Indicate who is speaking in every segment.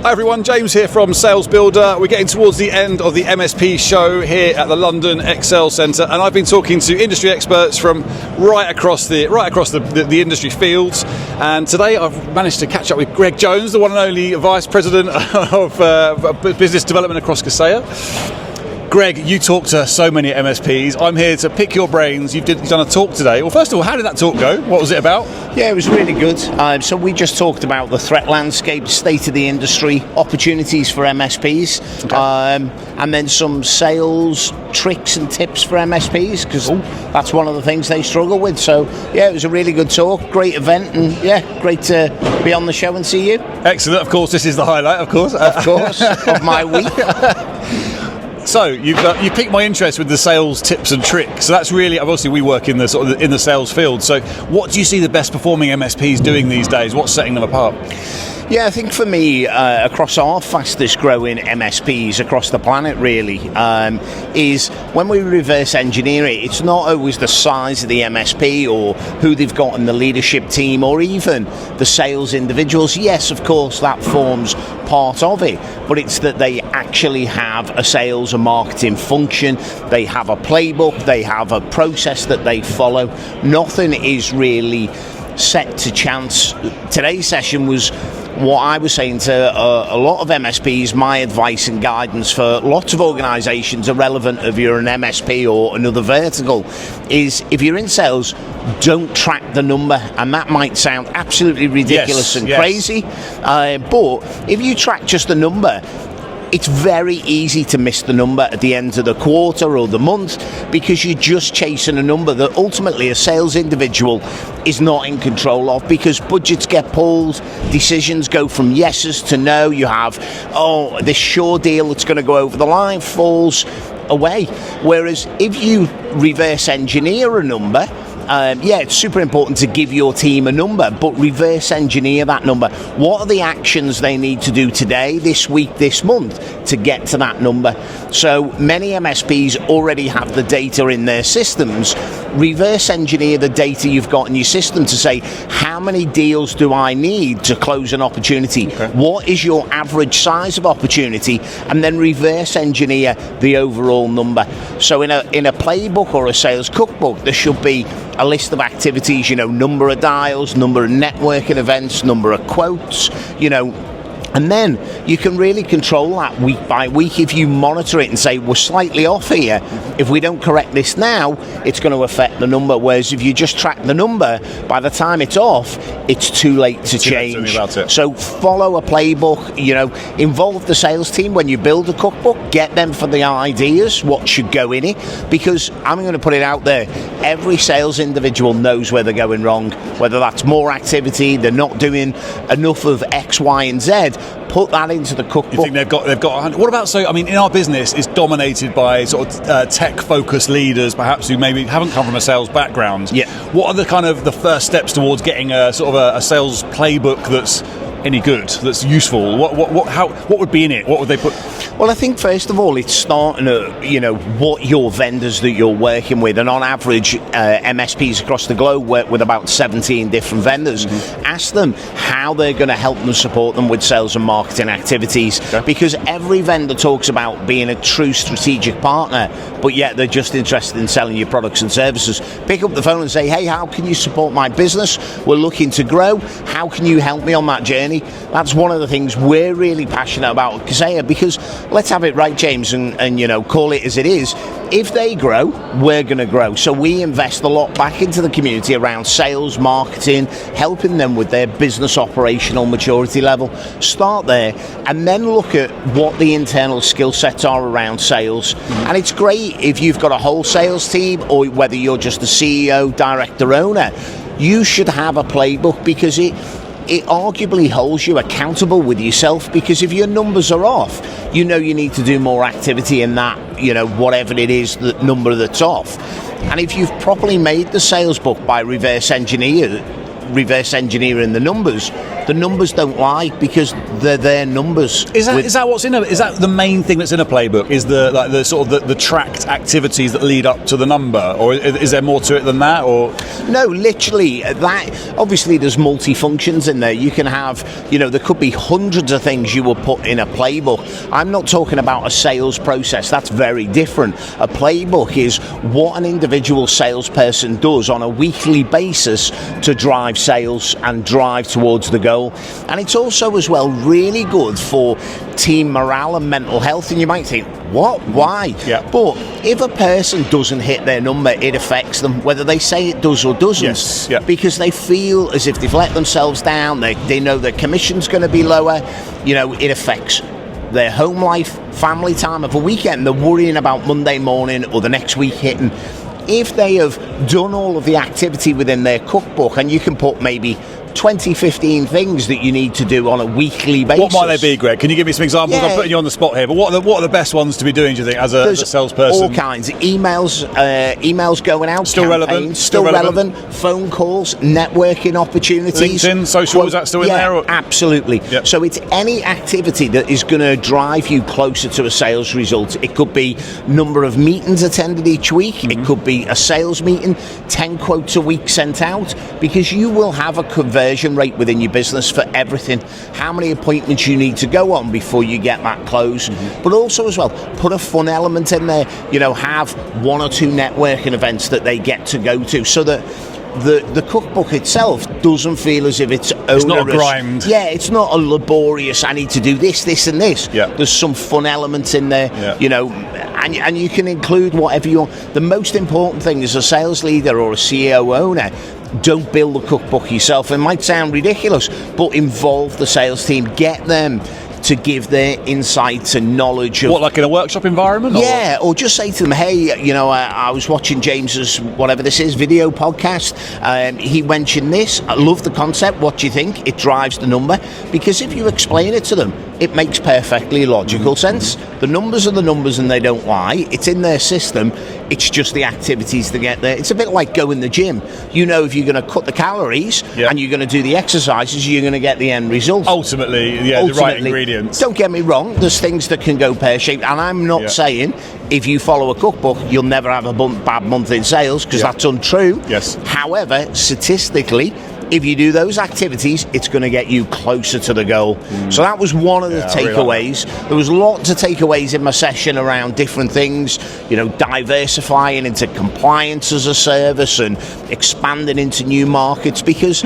Speaker 1: Hi everyone, James here from Salesbuildr. We're getting towards the end of the MSP show here at the London Excel Centre, and I've been talking to industry experts from right across the industry fields. And today I've managed to catch up with Greg Jones, the one and only Vice President of Business Development across Kaseya. Greg, you talk to so many MSPs. I'm here to pick your brains. You've done a talk today. Well, first of all, how did that talk go? What was it about?
Speaker 2: Yeah, it was really good. So we just talked about the threat landscape, state of the industry, opportunities for MSPs, okay. And then some sales tricks and tips for MSPs, because that's one of the things they struggle with. So, yeah, it was a really good talk, great event, and yeah, great to be on the show and see you.
Speaker 1: Excellent. Of course, this is the highlight, of course.
Speaker 2: Of my week.
Speaker 1: So you piqued my interest with the sales tips and tricks. So that's really, obviously we work in the in the sales field. So what do you see the best performing MSPs doing these days? What's setting them apart?
Speaker 2: Yeah, I think for me, across our fastest growing MSPs across the planet really, is when we reverse engineer it, it's not always the size of the MSP or who they've got in the leadership team or even the sales individuals. Yes, of course, that forms part of it, but it's that they actually have a sales and marketing function, they have a playbook, they have a process that they follow. Nothing is really set to chance. Today's session was what I was saying to a lot of MSPs. My advice and guidance for lots of organisations, irrelevant if you're an MSP or another vertical, is if you're in sales, don't track the number. And that might sound absolutely ridiculous and crazy, but if you track just the number, it's very easy to miss the number at the end of the quarter or the month, because you're just chasing a number that ultimately a sales individual is not in control of, because budgets get pulled, decisions go from yeses to no. You have, this sure deal that's going to go over the line falls away. Whereas if you reverse engineer a number, it's super important to give your team a number, but reverse engineer that number. What are the actions they need to do today, this week, this month to get to that number? So many MSPs already have the data in their systems. Reverse engineer the data you've got in your system to say, how many deals do I need to close an opportunity? Okay. What is your average size of opportunity? And then reverse engineer the overall number. So in a playbook or a sales cookbook, there should be a list of activities, number of dials, number of networking events, number of quotes, and then you can really control that week by week. If you monitor it and say, we're slightly off here, if we don't correct this now, it's going to affect the number. Whereas if you just track the number, by the time it's off, it's too late to change. So follow a playbook, involve the sales team when you build a cookbook, get them for the ideas, what should go in it, because I'm going to put it out there, every sales individual knows where they're going wrong, whether that's more activity, they're not doing enough of X, Y, and Z. Put that into the cookbook. You think they've got 100? What about, in our business, it's dominated by sort of tech-focused leaders, perhaps who maybe haven't come from a sales background. Yeah. What are the first steps towards getting a sales playbook that's any good, that's useful? What would be in it? What would they put? Well, I think first of all, it's starting at what your vendors that you're working with, and on average, MSPs across the globe work with about 17 different vendors. Mm-hmm. Ask them how they're going to help them support them with sales and marketing activities, because every vendor talks about being a true strategic partner, but yet they're just interested in selling you products and services. Pick up the phone and say, hey, how can you support my business? We're looking to grow. How can you help me on that journey? That's one of the things we're really passionate about at Kaseya, because let's have it right, James, and call it as it is. If they grow, we're going to grow. So we invest a lot back into the community around sales, marketing, helping them with their business operational maturity level. Start there and then look at what the internal skill sets are around sales. Mm-hmm. And it's great if you've got a whole sales team, or whether you're just a CEO, director, owner, you should have a playbook, because it arguably holds you accountable with yourself, because if your numbers are off, you need to do more activity in that, whatever it is, the number that's off. And if you've properly made the sales book by reverse engineering the numbers, The numbers don't lie because they're their numbers.
Speaker 1: Is that what's in is that the main thing that's in a playbook? Is the tracked activities that lead up to the number, or is there more to it than that? Or
Speaker 2: no, literally that. Obviously, there's multi-functions in there. You can have, there could be hundreds of things you will put in a playbook. I'm not talking about a sales process. That's very different. A playbook is what an individual salesperson does on a weekly basis to drive sales and drive towards the goal. And it's also as well really good for team morale and mental health. And you might think, what? Why?
Speaker 1: Yeah.
Speaker 2: But if a person doesn't hit their number, it affects them, whether they say it does or doesn't.
Speaker 1: Yes. Yeah.
Speaker 2: Because they feel as if they've let themselves down. They know their commission's going to be lower. It affects their home life, family time of a weekend. They're worrying about Monday morning or the next week hitting. If they have done all of the activity within their cookbook, and you can put maybe 20, 15 things that you need to do on a weekly basis.
Speaker 1: What might they be, Greg? Can you give me some examples?
Speaker 2: Yeah.
Speaker 1: I'm putting you on the spot here, but what are the best ones to be doing, do you think, as a salesperson?
Speaker 2: All kinds. Emails going out.
Speaker 1: Still relevant?
Speaker 2: Still relevant. Phone calls, networking opportunities.
Speaker 1: LinkedIn, social, is that still in there? Or?
Speaker 2: Absolutely.
Speaker 1: Yep.
Speaker 2: So it's any activity that is going to drive you closer to a sales result. It could be number of meetings attended each week. Mm-hmm. It could be a sales meeting, 10 quotes a week sent out, because you will have a conversion rate within your business for everything. How many appointments you need to go on before you get that close. Mm-hmm. But also as well, put a fun element in there. Have 1 or 2 networking events that they get to go to, so that the cookbook itself doesn't feel as if it's onerous.
Speaker 1: It's not a grind.
Speaker 2: Yeah, it's not a laborious, I need to do this, and this.
Speaker 1: Yeah.
Speaker 2: There's some fun elements in there, and you can include whatever you want. The most important thing as a sales leader or a CEO owner, don't build the cookbook yourself. It might sound ridiculous, but involve the sales team. Get them to give their insights and knowledge of...
Speaker 1: What, like in a workshop environment?
Speaker 2: Yeah, or just say to them, hey, I was watching James's, whatever this is, video podcast. He mentioned this. I love the concept. What do you think? It drives the number. Because if you explain it to them, it makes perfectly logical sense. The numbers are the numbers and they don't lie. It's in their system. It's just the activities to get there. It's a bit like going to the gym. If you're going to cut the calories and you're going to do the exercises, you're going to get the end result.
Speaker 1: Ultimately, the right ingredients.
Speaker 2: Don't get me wrong, there's things that can go pear-shaped, and I'm not saying if you follow a cookbook, you'll never have a bad month in sales, because that's untrue.
Speaker 1: Yes.
Speaker 2: However, statistically, if you do those activities, it's going to get you closer to the goal. So that was one of the takeaways. There was lots of takeaways in my session around different things, diversifying into compliance as a service and expanding into new markets, because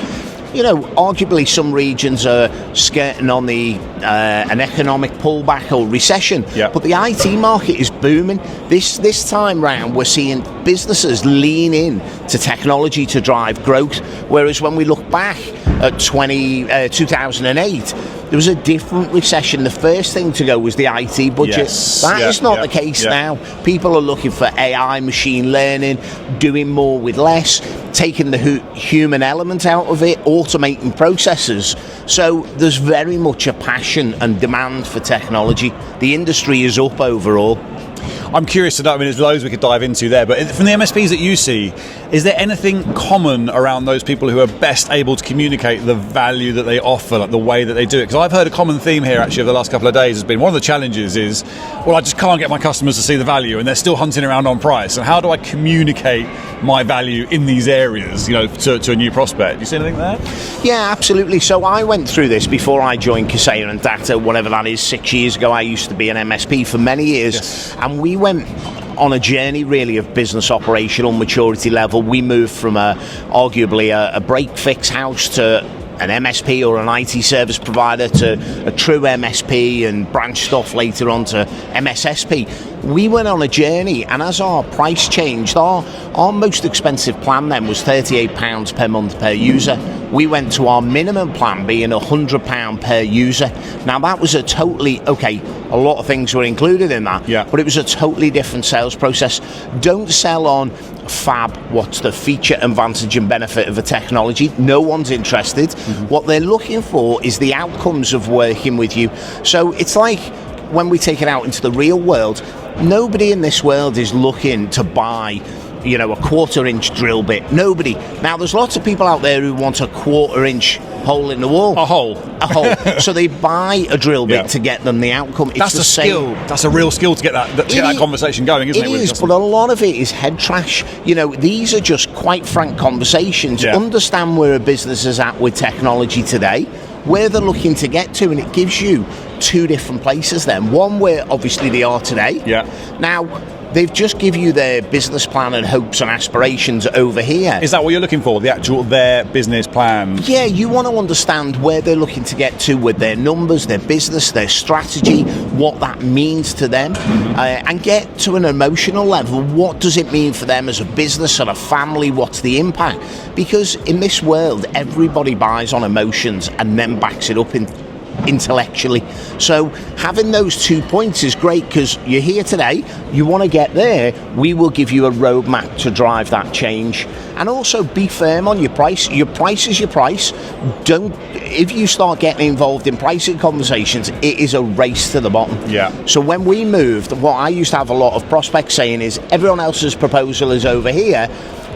Speaker 2: arguably some regions are skirting on an economic pullback or recession, but the IT market is booming. This time round, we're seeing businesses lean in to technology to drive growth, whereas when we look back at 2008, there was a different recession. The first thing to go was the IT budget. That is not the case now. People are looking for AI, machine learning, doing more with less, taking the human element out of it, automating processes. So there's very much a passion and demand for technology. The industry is up overall.
Speaker 1: I'm curious to know, there's loads we could dive into there, but from the MSPs that you see, is there anything common around those people who are best able to communicate the value that they offer, like the way that they do it? Because I've heard a common theme here actually over the last couple of days has been one of the challenges is, I just can't get my customers to see the value and they're still hunting around on price. And how do I communicate my value in these areas, to a new prospect? Do you see anything there?
Speaker 2: Yeah, absolutely. So I went through this before I joined Kaseya and Datto, whatever that is, 6 years ago. I used to be an MSP for many years, and we went on a journey really of business operational maturity level. We moved from arguably a break-fix house to an MSP or an IT service provider to a true MSP, and branched off later on to MSSP. We went on a journey, and as our price changed, our most expensive plan then was £38 per month per user. We went to our minimum plan being £100 per user. Now that was a lot of things were included in that, but it was a totally different sales process. Don't sell on fab, what's the feature, advantage and benefit of a technology. No one's interested. Mm-hmm. What they're looking for is the outcomes of working with you. So it's like when we take it out into the real world, nobody in this world is looking to buy a 1/4 inch drill bit. Nobody. Now there's lots of people out there who want a 1/4 inch hole in the wall.
Speaker 1: A hole.
Speaker 2: So they buy a drill bit to get them the outcome. It's
Speaker 1: That's a skill. That's a real skill to get that conversation going, isn't it?
Speaker 2: It is, but a lot of it is head trash. These are just quite frank conversations. Understand where a business is at with technology today, where they're looking to get to, and it gives you two different places then. One where obviously they are today. Now, they've just give you their business plan and hopes and aspirations over here.
Speaker 1: Is that what you're looking for? Their business plan?
Speaker 2: Yeah, you want to understand where they're looking to get to with their numbers, their business, their strategy, what that means to them, and get to an emotional level. What does it mean for them as a business and a family? What's the impact? Because in this world, everybody buys on emotions and then backs it up intellectually. So having those 2 points is great, because you're here today, you want to get there, we will give you a roadmap to drive that change. And also be firm on your price. Your price is your price. If you start getting involved in pricing conversations, it is a race to the bottom. So when we moved, what I used to have a lot of prospects saying is, everyone else's proposal is over here,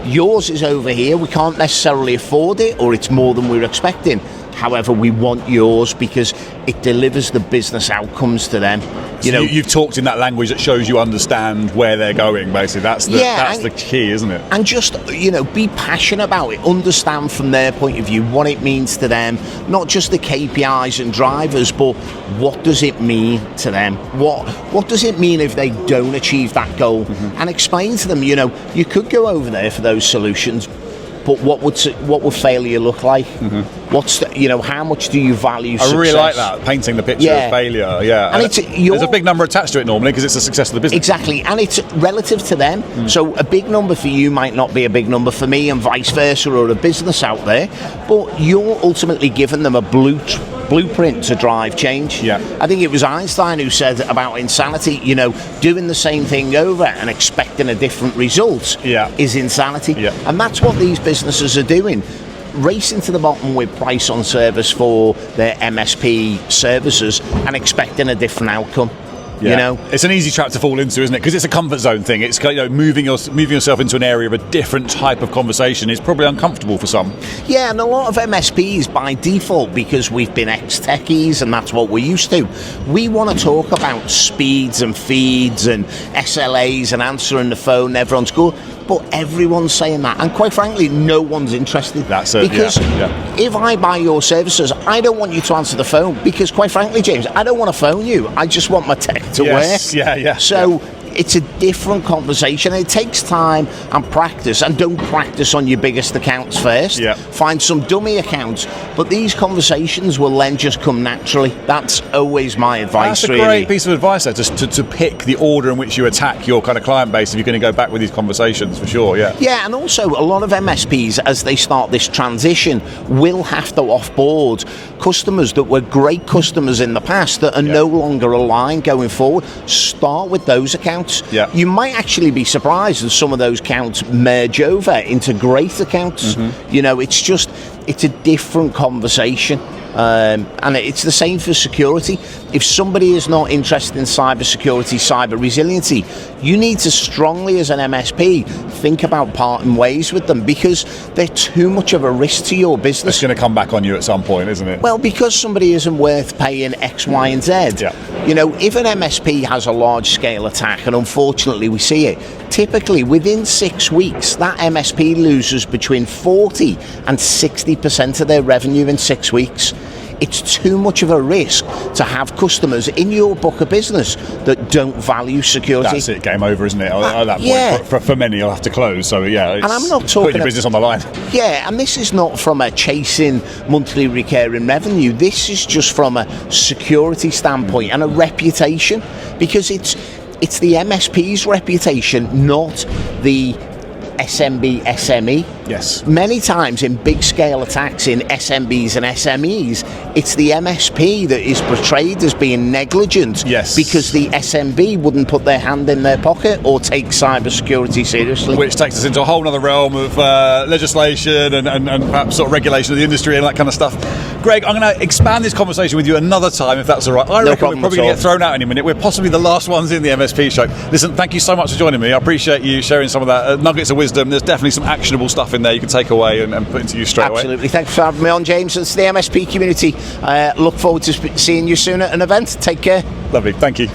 Speaker 2: yours is over here, we can't necessarily afford it, or it's more than we're expecting. However, we want yours because it delivers the business outcomes to them.
Speaker 1: You've talked in that language that shows you understand where they're going, basically. That's the key, isn't it?
Speaker 2: And just, be passionate about it. Understand from their point of view what it means to them. Not just the KPIs and drivers, but what does it mean to them? What does it mean if they don't achieve that goal? And explain to them, you could go over there for those solutions, but what would failure look like? What's how much do you value success?
Speaker 1: I really like that, painting the picture of failure. And there's a big number attached to it normally, because it's the success of the business.
Speaker 2: Exactly, and it's relative to them. So a big number for you might not be a big number for me, and vice versa, or a business out there. But you're ultimately giving them a blueprint to drive change. I think it was Einstein who said about insanity, doing the same thing over and expecting a different result is insanity. And that's what these businesses are doing. Racing to the bottom with price on service for their MSP services and expecting a different outcome.
Speaker 1: It's an easy trap to fall into, isn't it? Because it's a comfort zone thing. It's moving yourself into an area of a different type of conversation is probably uncomfortable for some. Yeah,
Speaker 2: and a lot of MSPs by default, because we've been ex-techies and that's what we're used to, we want to talk about speeds and feeds and SLAs and answering the phone. Everyone's good. But everyone's saying that, and quite frankly, no one's interested.
Speaker 1: That's it.
Speaker 2: Because if I buy your services, I don't want you to answer the phone, because quite frankly, James, I don't want to phone you. I just want my tech to work. So it's a different conversation. It takes time and practice, and don't practice on your biggest accounts first. Find some dummy accounts, but these conversations will then just come naturally. That's always my advice.
Speaker 1: That's a great piece of advice there, to pick the order in which you attack your kind of client base if you're going to go back with these conversations, for sure.
Speaker 2: And also a lot of MSPs, as they start this transition, will have to offboard customers that were great customers in the past that are no longer aligned going forward. Start with those accounts. You might actually be surprised as some of those accounts merge over into great accounts. It's a different conversation. And it's the same for security. If somebody is not interested in cyber security, cyber resiliency, you need to strongly, as an MSP, think about parting ways with them, because they're too much of a risk to your business.
Speaker 1: It's going to come back on you at some point, isn't it?
Speaker 2: Well, because somebody isn't worth paying X, Y, and Z. If an MSP has a large-scale attack, and unfortunately we see it, typically within 6 weeks, that MSP loses between 40 and 60% of their revenue in 6 weeks. It's too much of a risk to have customers in your book of business that don't value security.
Speaker 1: That's it, game over, isn't it? At that point, for many, you'll have to close. So
Speaker 2: and I'm not talking
Speaker 1: put your business on the line.
Speaker 2: And this is not from a chasing monthly recurring revenue. This is just from a security standpoint and a reputation, because it's the MSP's reputation, not the SMB, SME.
Speaker 1: Yes.
Speaker 2: Many times in big scale attacks in SMBs and SMEs, it's the MSP that is portrayed as being negligent.
Speaker 1: Yes.
Speaker 2: Because the SMB wouldn't put their hand in their pocket or take cybersecurity seriously.
Speaker 1: Which takes us into a whole other realm of legislation and perhaps sort of regulation of the industry and that kind of stuff. Greg, I'm going to expand this conversation with you another time, if that's all right. I reckon we're probably going to get thrown out any minute. We're possibly the last ones in the MSP show. Listen, thank you so much for joining me. I appreciate you sharing some of that nuggets of wisdom. There's definitely some actionable stuff in in there you can take away and put into use straight away?
Speaker 2: Absolutely. Thanks for having me on, James. It's the MSP community. Look forward to seeing you soon at an event. Take care.
Speaker 1: Lovely. Thank you.